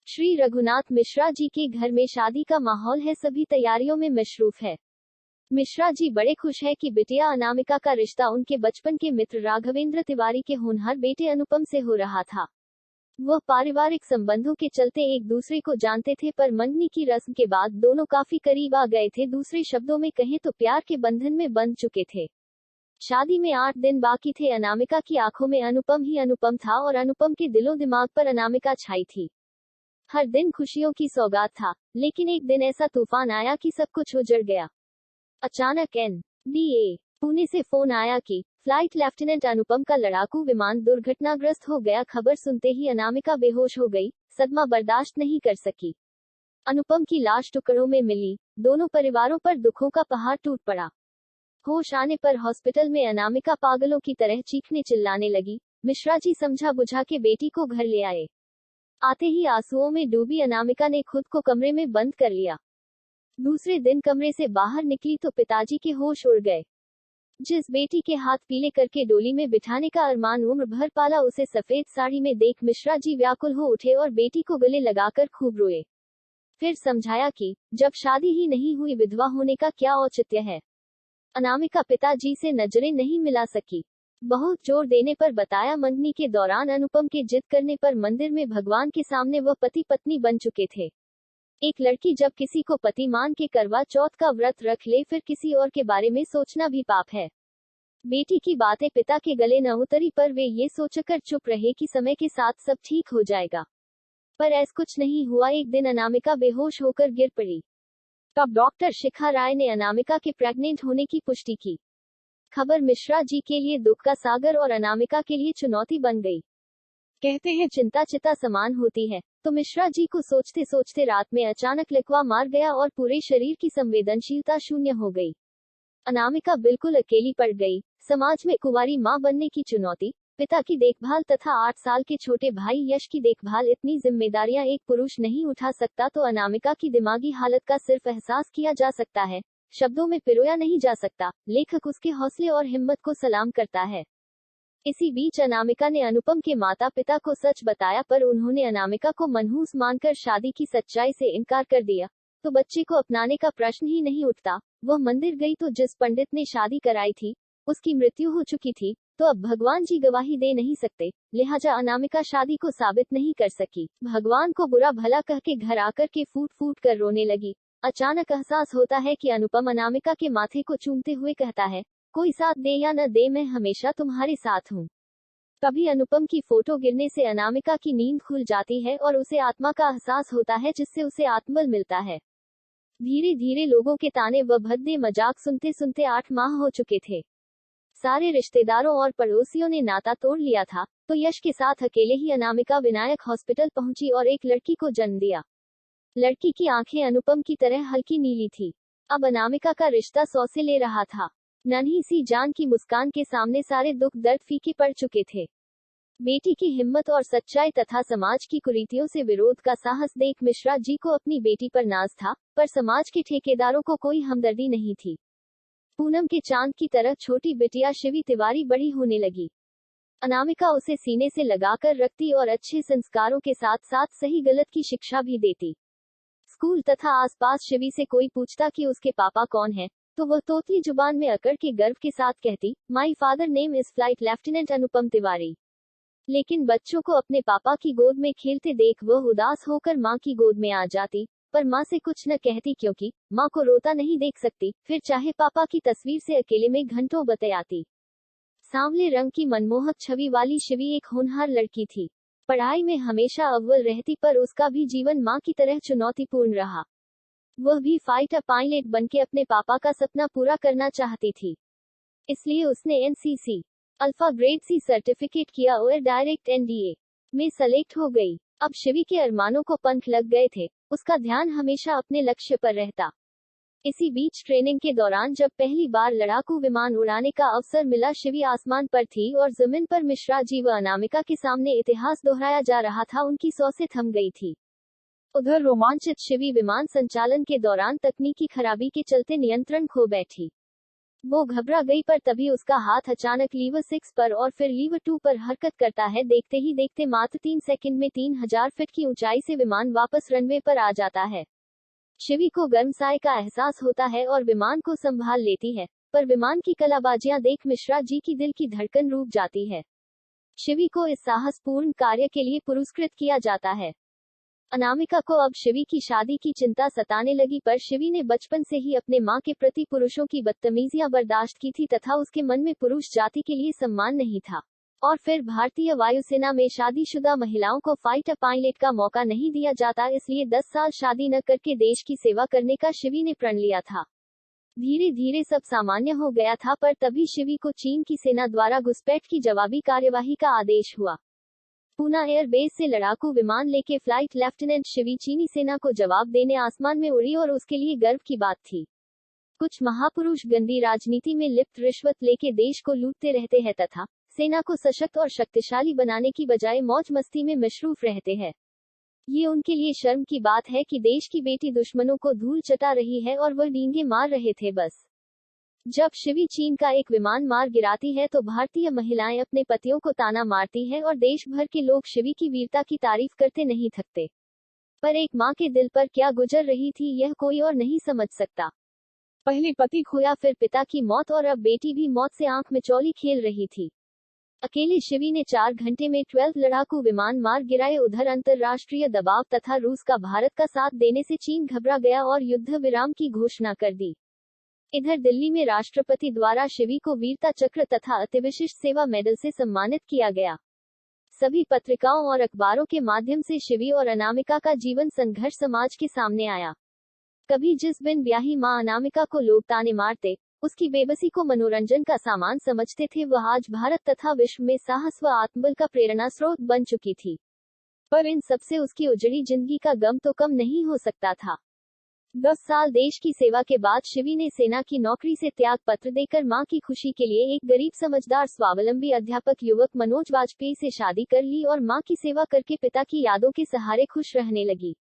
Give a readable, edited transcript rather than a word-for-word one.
श्री रघुनाथ मिश्रा जी के घर में शादी का माहौल है, सभी तैयारियों में मशरूफ है। मिश्रा जी बड़े खुश है कि बिटिया अनामिका का रिश्ता उनके बचपन के मित्र राघवेंद्र तिवारी के होनहार बेटे अनुपम से हो रहा था। वह पारिवारिक संबंधों के चलते एक दूसरे को जानते थे, पर मंगनी की रस्म के बाद दोनों काफी करीब आ गए थे। दूसरे शब्दों में कहें तो प्यार के बंधन में बंध चुके थे। शादी में 8 दिन बाकी थे। अनामिका की आंखों में अनुपम ही अनुपम था और अनुपम के दिलो दिमाग पर अनामिका छाई थी। हर दिन खुशियों की सौगात था, लेकिन एक दिन ऐसा तूफान आया कि सब कुछ उजड़ गया। अचानक एनडीए पुणे से फोन आया कि फ्लाइट लेफ्टिनेंट अनुपम का लड़ाकू विमान दुर्घटनाग्रस्त हो गया। खबर सुनते ही अनामिका बेहोश हो गई, सदमा बर्दाश्त नहीं कर सकी। अनुपम की लाश टुकड़ों में मिली। दोनों परिवारों पर दुखों का पहाड़ टूट पड़ा। होश आने पर हॉस्पिटल में अनामिका पागलों की तरह चीखने चिल्लाने लगी। मिश्रा जी समझा बुझा के बेटी को घर ले आए। आते ही आंसुओं में डूबी अनामिका ने खुद को कमरे में बंद कर लिया। दूसरे दिन कमरे से बाहर निकली तो पिताजी के होश उड़ गए। जिस बेटी के हाथ पीले करके डोली में बिठाने का अरमान उम्र भर पाला, उसे सफेद साड़ी में देख मिश्रा जी व्याकुल हो उठे और बेटी को गले लगाकर खूब रोए। फिर समझाया कि जब शादी ही नहीं हुई, विधवा होने का क्या औचित्य है। अनामिका पिताजी से नजरें नहीं मिला सकी। बहुत जोर देने पर बताया मंगनी के दौरान अनुपम के जिद करने पर मंदिर में भगवान के सामने वह पति पत्नी बन चुके थे। एक लड़की जब किसी को पति मान के करवा चौथ का व्रत रख ले, फिर किसी और के बारे में सोचना भी पाप है। बेटी की बातें पिता के गले न उतरी, पर वे ये सोचकर चुप रहे कि समय के साथ सब ठीक हो जाएगा। पर ऐसा कुछ नहीं हुआ। एक दिन अनामिका बेहोश होकर गिर पड़ी। तब डॉक्टर शिखा राय ने अनामिका के प्रेग्नेंट होने की पुष्टि की। खबर मिश्रा जी के लिए दुख का सागर और अनामिका के लिए चुनौती बन गई। कहते हैं चिंता चिता समान होती है, तो मिश्रा जी को सोचते सोचते रात में अचानक लकवा मार गया और पूरे शरीर की संवेदनशीलता शून्य हो गई। अनामिका बिल्कुल अकेली पड़ गई। समाज में कुंवारी मां बनने की चुनौती, पिता की देखभाल तथा 8 साल के छोटे भाई यश की देखभाल, इतनी जिम्मेदारियां एक पुरुष नहीं उठा सकता। तो अनामिका की दिमागी हालत का सिर्फ एहसास किया जा सकता है, शब्दों में पिरोया नहीं जा सकता। लेखक उसके हौसले और हिम्मत को सलाम करता है। इसी बीच अनामिका ने अनुपम के माता पिता को सच बताया, पर उन्होंने अनामिका को मनहूस मानकर शादी की सच्चाई से इनकार कर दिया। तो बच्चे को अपनाने का प्रश्न ही नहीं उठता। वह मंदिर गई तो जिस पंडित ने शादी कराई थी उसकी मृत्यु हो चुकी थी, तो अब भगवान जी गवाही दे नहीं सकते, लिहाजा अनामिका शादी को साबित नहीं कर सकी। भगवान को बुरा भला कह के घर आकर के फूट फूट कर रोने लगी। अचानक एहसास होता है कि अनुपम अनामिका के माथे को चूमते हुए कहता है, कोई साथ दे या न दे, मैं हमेशा तुम्हारे साथ हूँ। तभी अनुपम की फोटो गिरने से अनामिका की नींद खुल जाती है और उसे आत्मा का एहसास होता है, जिससे उसे आत्मबल मिलता है। धीरे धीरे लोगों के ताने व भद्दे मजाक सुनते सुनते 8 माह हो चुके थे। सारे रिश्तेदारों और पड़ोसियों ने नाता तोड़ लिया था, तो यश के साथ अकेले ही अनामिका विनायक हॉस्पिटल पहुंची और एक लड़की को जन्म दिया। लड़की की आंखें अनुपम की तरह हल्की नीली थी। अब अनामिका का रिश्ता 100 से ले रहा था। नन्ही सी जान की मुस्कान के सामने सारे दुख दर्द फीके पड़ चुके थे। बेटी की हिम्मत और सच्चाई तथा समाज की कुरीतियों से विरोध का साहस देख मिश्रा जी को अपनी बेटी पर नाज था, पर समाज के ठेकेदारों को कोई हमदर्दी नहीं थी। पूनम के चांद की तरह छोटी बिटिया शिवी तिवारी बड़ी होने लगी। अनामिका उसे सीने से लगाकर रखती और अच्छे संस्कारों के साथ साथ सही गलत की शिक्षा भी देती। स्कूल तथा आसपास शिवी से कोई पूछता कि उसके पापा कौन हैं, तो वह तोतली जुबान में अकड़ के गर्व के साथ कहती, my father name is flight lieutenant Anupam Tiwari. लेकिन बच्चों को अपने पापा की गोद में खेलते देख वह उदास होकर माँ की गोद में आ जाती, पर माँ से कुछ न कहती, क्योंकि माँ को रोता नहीं देख सकती। फिर चाहे पापा की तस्वीर से अकेले में घंटों बतियाती। सांवले रंग की मनमोहक छवि वाली शिवी एक होनहार लड़की थी। पढ़ाई में हमेशा अव्वल रहती, पर उसका भी जीवन माँ की तरह चुनौतीपूर्ण रहा। वह भी फाइटर पायलट बनके अपने पापा का सपना पूरा करना चाहती थी। इसलिए उसने NCC alpha grade C certificate किया और डायरेक्ट एनडीए में सेलेक्ट हो गई। अब शिवी के अरमानों को पंख लग गए थे। उसका ध्यान हमेशा अपने लक्ष्य पर रहता। इसी बीच ट्रेनिंग के दौरान जब पहली बार लड़ाकू विमान उड़ाने का अवसर मिला, शिवी आसमान पर थी और जमीन पर मिश्रा जी व अनामिका के सामने इतिहास दोहराया जा रहा था। उनकी सांसें थम गई थी। उधर रोमांचित शिवी विमान संचालन के दौरान तकनीकी खराबी के चलते नियंत्रण खो बैठी। वो घबरा गई, पर तभी उसका हाथ अचानक लीवर 6 पर और फिर लीवर 2 पर हरकत करता है। देखते ही देखते मात्र 3 सेकंड में 3000 फीट की ऊंचाई से विमान वापस रनवे पर आ जाता है। शिवी को गर्म साए का एहसास होता है और विमान को संभाल लेती है, पर विमान की कलाबाजियां देख मिश्रा जी की दिल की धड़कन रुक जाती है। शिवी को इस साहसपूर्ण कार्य के लिए पुरस्कृत किया जाता है। अनामिका को अब शिवी की शादी की चिंता सताने लगी, पर शिवी ने बचपन से ही अपने मां के प्रति पुरुषों की बदतमीजियां बर्दाश्त की थी तथा उसके मन में पुरुष जाति के लिए सम्मान नहीं था। और फिर भारतीय वायुसेना में शादीशुदा महिलाओं को फाइटर पायलट का मौका नहीं दिया जाता, इसलिए 10 साल शादी न करके देश की सेवा करने का शिवी ने प्रण लिया था। धीरे धीरे सब सामान्य हो गया था, पर तभी शिवी को चीन की सेना द्वारा घुसपैठ की जवाबी कार्यवाही का आदेश हुआ। पूना एयरबेस से लड़ाकू विमान लेके फ्लाइट लेफ्टिनेंट शिवी चीनी सेना को जवाब देने आसमान में उड़ी और उसके लिए गर्व की बात थी। कुछ महापुरुष गंदी राजनीति में लिप्त रिश्वत लेके देश को लूटते रहते हैं तथा सेना को सशक्त और शक्तिशाली बनाने की बजाय मौज मस्ती में मशरूफ रहते हैं। ये उनके लिए शर्म की बात है कि देश की बेटी दुश्मनों को धूल चटा रही है और वह डींगे मार रहे थे बस। जब शिवी चीन का एक विमान मार गिराती है तो भारतीय महिलाएं अपने पतियों को ताना मारती हैं और देश भर के लोग शिवी की वीरता की तारीफ करते नहीं थकते। पर एक मां के दिल पर क्या गुजर रही थी यह कोई और नहीं समझ सकता। पहले पति खोया, फिर पिता की मौत और अब बेटी भी मौत से आंख मिचौली खेल रही थी। अकेले शिवी ने 4 घंटे में 12 लड़ाकू विमान मार गिराए। उधर अंतर्राष्ट्रीय दबाव तथा रूस का भारत का साथ देने से चीन घबरा गया और युद्ध विराम की घोषणा कर दी। इधर दिल्ली में राष्ट्रपति द्वारा शिवी को वीरता चक्र तथा अतिविशिष्ट सेवा मेडल से सम्मानित किया गया। सभी पत्रिकाओं और अखबारों के माध्यम से शिवी और अनामिका का जीवन संघर्ष समाज के सामने आया। कभी जिस बिन ब्याही मां अनामिका को लोग ताने मारते, उसकी बेबसी को मनोरंजन का सामान समझते थे, वह आज भारत तथा विश्व में साहस व आत्मबल का प्रेरणा स्रोत बन चुकी थी। पर इन सबसे उसकी उजड़ी जिंदगी का गम तो कम नहीं हो सकता था। 10 साल देश की सेवा के बाद शिवी ने सेना की नौकरी से त्याग पत्र देकर मां की खुशी के लिए एक गरीब समझदार स्वावलंबी अध्यापक युवक मनोज वाजपेयी से शादी कर ली और मां की सेवा करके पिता की यादों के सहारे खुश रहने लगी।